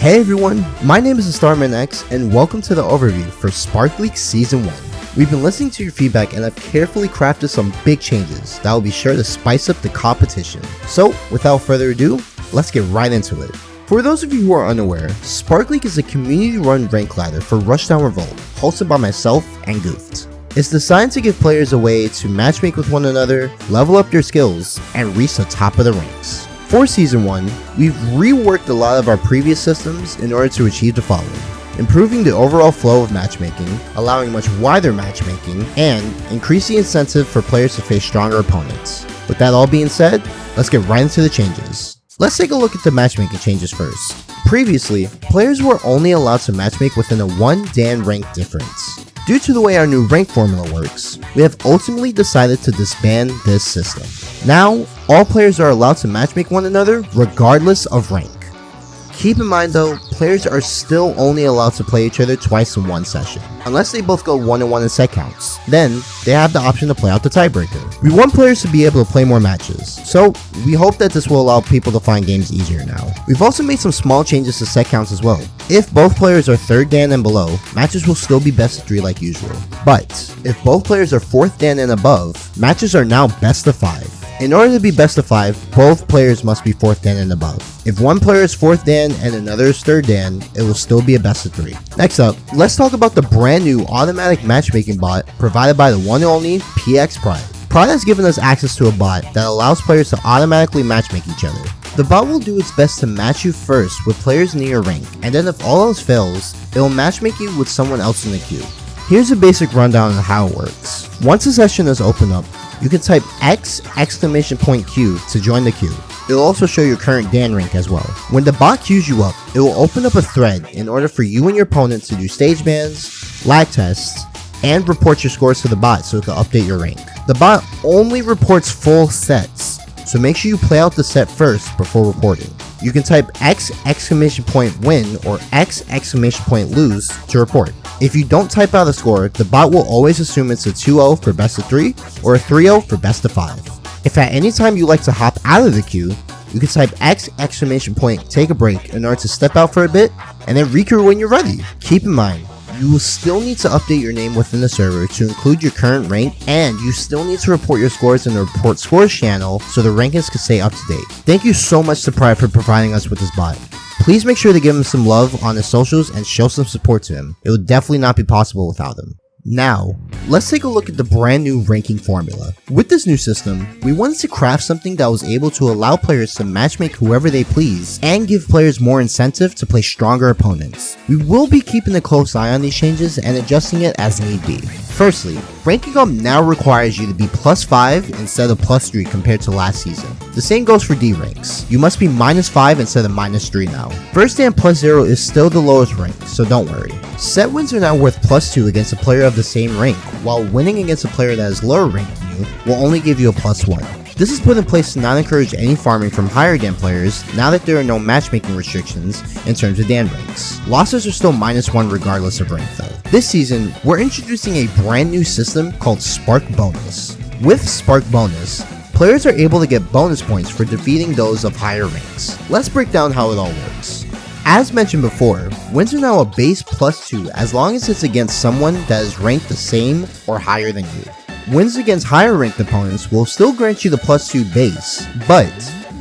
Hey everyone, my name is Starman X and welcome to the overview for Spark League Season 1. We've been listening to your feedback and I've carefully crafted some big changes that will be sure to spice up the competition. So without further ado, let's get right into it. For those of you who are unaware, Spark League is a community-run rank ladder for Rushdown Revolt, hosted by myself and Goofed. It's designed to give players a way to matchmake with one another, level up their skills, and reach the top of the ranks. For Season 1, we've reworked a lot of our previous systems in order to achieve the following: improving the overall flow of matchmaking, allowing much wider matchmaking, and increasing incentive for players to face stronger opponents. With that all being said, let's get right into the changes. Let's take a look at the matchmaking changes first. Previously, players were only allowed to matchmake within a 1 Dan rank difference. Due to the way our new rank formula works, we have ultimately decided to disband this system. Now, all players are allowed to matchmake one another regardless of rank. Keep in mind though, players are still only allowed to play each other twice in one session, unless they both go 1-1 in set counts. Then, they have the option to play out the tiebreaker. We want players to be able to play more matches, so we hope that this will allow people to find games easier now. We've also made some small changes to set counts as well. If both players are 3rd Dan and below, matches will still be best of 3 like usual. But, if both players are 4th Dan and above, matches are now best of 5. In order to be best of 5, both players must be 4th Dan and above. If one player is 4th Dan and another is 3rd Dan, it will still be a best of 3. Next up, let's talk about the brand new automatic matchmaking bot provided by the one and only PX Pride. Pride has given us access to a bot that allows players to automatically matchmake each other. The bot will do its best to match you first with players near your rank, and then if all else fails, it will matchmake you with someone else in the queue. Here's a basic rundown on how it works. Once a session is opened up, you can type Q to join the queue. It will also show your current Dan rank as well. When the bot queues you up, it will open up a thread in order for you and your opponent to do stage bans, lag tests, and report your scores to the bot so it can update your rank. The bot only reports full sets, so make sure you play out the set first before reporting. You can type win or lose to report. If you don't type out a score, the bot will always assume it's a 2-0 for best of 3 or a 3-0 for best of 5. If at any time you like to hop out of the queue, you can type take a break in order to step out for a bit and then recrew when you're ready. Keep in mind, you will still need to update your name within the server to include your current rank, and you still need to report your scores in the report scores channel so the rankings can stay up to date. Thank you so much to Pride for providing us with this bot. Please make sure to give him some love on his socials and show some support to him. It would definitely not be possible without him. Now, let's take a look at the brand new ranking formula. With this new system, we wanted to craft something that was able to allow players to matchmake whoever they please and give players more incentive to play stronger opponents. We will be keeping a close eye on these changes and adjusting it as need be. Firstly, ranking up now requires you to be +5 instead of +3 compared to last season. The same goes for D ranks. You must be -5 instead of -3 now. 1st Dan +0 is still the lowest rank, so don't worry. Set wins are now worth +2 against a player of the same rank, while winning against a player that is lower ranked than you will only give you a +1. This is put in place to not encourage any farming from higher Dan players now that there are no matchmaking restrictions in terms of Dan ranks. Losses are still -1 regardless of rank though. This season, we're introducing a brand new system called Spark Bonus. With Spark Bonus, players are able to get bonus points for defeating those of higher ranks. Let's break down how it all works. As mentioned before, wins are now a base +2 as long as it's against someone that is ranked the same or higher than you. Wins against higher ranked opponents will still grant you the +2 base, but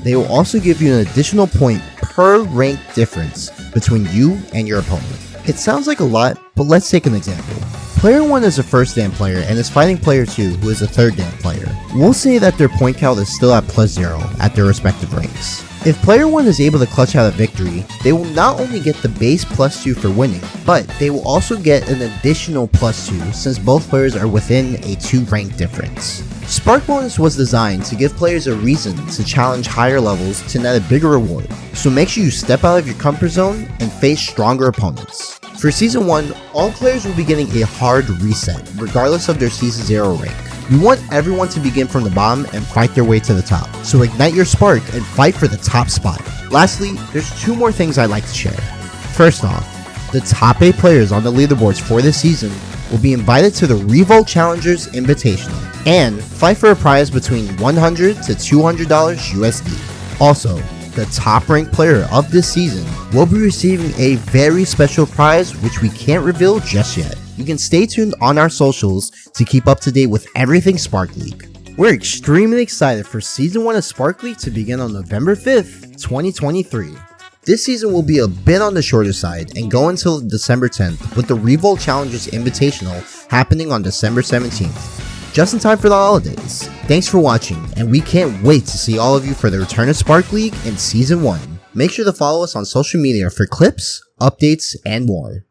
they will also give you an additional point per rank difference between you and your opponent. It sounds like a lot, but let's take an example. Player 1 is a 1st Dan player and is fighting player 2 who is a 3rd Dan player. We'll say that their point count is still at +0 at their respective ranks. If player 1 is able to clutch out a victory, they will not only get the base +2 for winning, but they will also get an additional +2 since both players are within a 2 rank difference. Spark Bonus was designed to give players a reason to challenge higher levels to net a bigger reward, so make sure you step out of your comfort zone and face stronger opponents. For Season 1, all players will be getting a hard reset, regardless of their Season 0 rank. We want everyone to begin from the bottom and fight their way to the top, so ignite your spark and fight for the top spot. Lastly, there's 2 more things I'd like to share. First off, the top 8 players on the leaderboards for this season will be invited to the Revolt Challengers Invitational and fight for a prize between $100 to $200 USD. Also, the top ranked player of this season will be receiving a very special prize which we can't reveal just yet. You can stay tuned on our socials to keep up to date with everything Spark League. We're extremely excited for Season 1 of Spark League to begin on November 5th, 2023. This season will be a bit on the shorter side and go until December 10th with the Revolt Challengers Invitational happening on December 17th. Just in time for the holidays. Thanks for watching, and we can't wait to see all of you for the return of Spark League in Season 1. Make sure to follow us on social media for clips, updates, and more.